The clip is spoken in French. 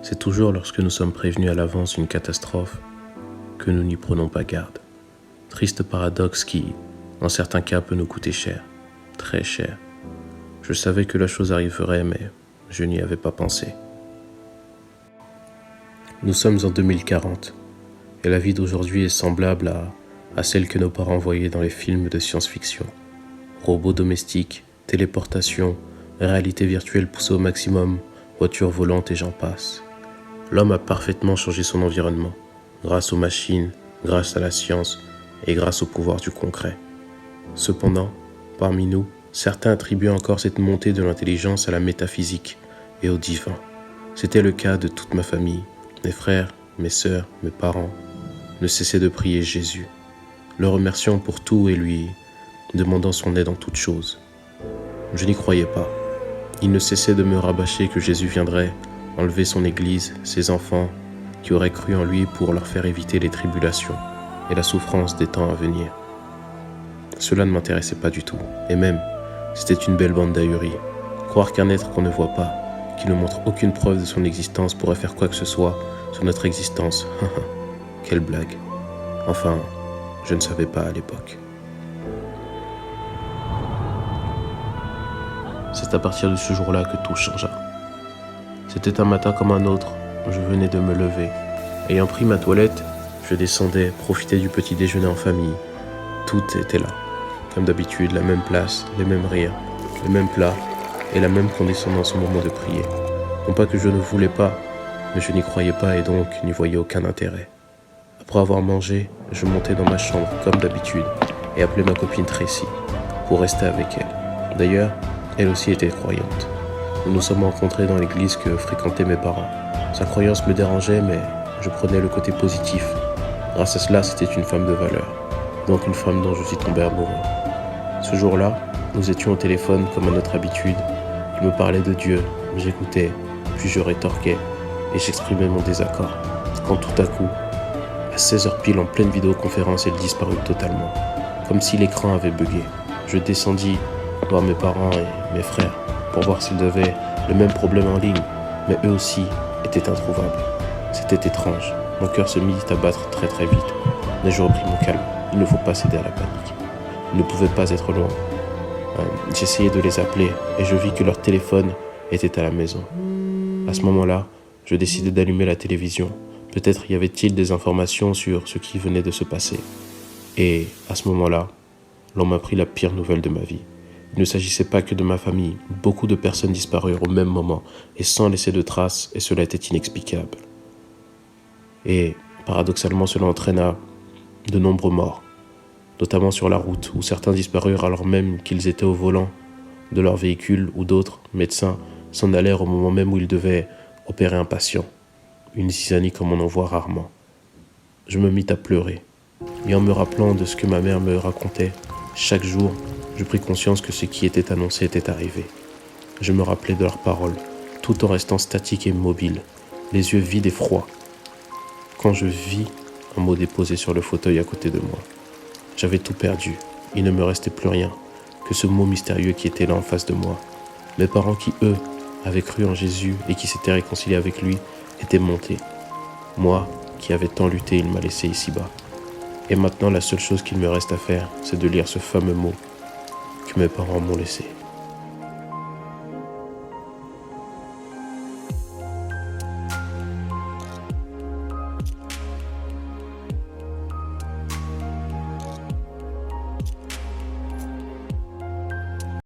C'est toujours lorsque nous sommes prévenus à l'avance d'une catastrophe que nous n'y prenons pas garde. Triste paradoxe qui, dans certains cas, peut nous coûter cher, très cher. Je savais que la chose arriverait, mais je n'y avais pas pensé. Nous sommes en 2040, et la vie d'aujourd'hui est semblable à celle que nos parents voyaient dans les films de science-fiction. Robots domestiques, téléportation, réalité virtuelle poussée au maximum, voitures volantes et j'en passe. L'homme a parfaitement changé son environnement, grâce aux machines, grâce à la science et grâce au pouvoir du concret. Cependant, parmi nous, certains attribuent encore cette montée de l'intelligence à la métaphysique et au divin. C'était le cas de toute ma famille, mes frères, mes sœurs, mes parents, ne cessaient de prier Jésus, le remerciant pour tout et lui demandant son aide en toutes choses. Je n'y croyais pas. Il ne cessait de me rabâcher que Jésus viendrait enlever son Église, ses enfants, qui auraient cru en lui pour leur faire éviter les tribulations et la souffrance des temps à venir. Cela ne m'intéressait pas du tout, et même, c'était une belle bande d'ahuris. Croire qu'un être qu'on ne voit pas, qui ne montre aucune preuve de son existence pourrait faire quoi que ce soit sur notre existence. Quelle blague. Enfin, je ne savais pas à l'époque. C'est à partir de ce jour-là que tout changea. C'était un matin comme un autre, je venais de me lever. Ayant pris ma toilette, je descendais, profiter du petit déjeuner en famille. Tout était là. Comme d'habitude, la même place, les mêmes rires, les mêmes plats et la même condescendance au moment de prier. Non pas que je ne voulais pas, mais je n'y croyais pas et donc n'y voyais aucun intérêt. Après avoir mangé, je montais dans ma chambre comme d'habitude et appelais ma copine Tracy pour rester avec elle. D'ailleurs, elle aussi était croyante. Nous nous sommes rencontrés dans l'église que fréquentaient mes parents. Sa croyance me dérangeait, mais je prenais le côté positif. Grâce à cela, c'était une femme de valeur, donc une femme dont je suis tombé amoureux. Ce jour-là, nous étions au téléphone comme à notre habitude. Il me parlait de Dieu, j'écoutais, puis je rétorquais et j'exprimais mon désaccord. Quand tout à coup, à 16h pile en pleine vidéoconférence, elle disparut totalement, comme si l'écran avait bugué. Je descendis voir mes parents et mes frères pour voir s'ils avaient le même problème en ligne, mais eux aussi étaient introuvables. C'était étrange, mon cœur se mit à battre très très vite, mais je repris mon calme. Il ne faut pas céder à la panique. Ils ne pouvaient pas être loin. J'essayais de les appeler et je vis que leur téléphone était à la maison. À ce moment-là, je décidai d'allumer la télévision. Peut-être y avait-il des informations sur ce qui venait de se passer. Et à ce moment-là, l'on m'apprit la pire nouvelle de ma vie. Il ne s'agissait pas que de ma famille. Beaucoup de personnes disparurent au même moment et sans laisser de traces, et cela était inexplicable. Et paradoxalement, cela entraîna de nombreux morts, notamment sur la route, où certains disparurent alors même qu'ils étaient au volant de leur véhicule, ou d'autres, médecins, s'en allèrent au moment même où ils devaient opérer un patient. Une zizanie comme on en voit rarement. Je me mis à pleurer, et en me rappelant de ce que ma mère me racontait, chaque jour, je pris conscience que ce qui était annoncé était arrivé. Je me rappelais de leurs paroles, tout en restant statique et immobile, les yeux vides et froids. Quand je vis un mot déposé sur le fauteuil à côté de moi, j'avais tout perdu. Il ne me restait plus rien que ce mot mystérieux qui était là en face de moi. Mes parents qui, eux, avaient cru en Jésus et qui s'étaient réconciliés avec lui, étaient montés. Moi, qui avais tant lutté, il m'a laissé ici-bas. Et maintenant, la seule chose qu'il me reste à faire, c'est de lire ce fameux mot que mes parents m'ont laissé.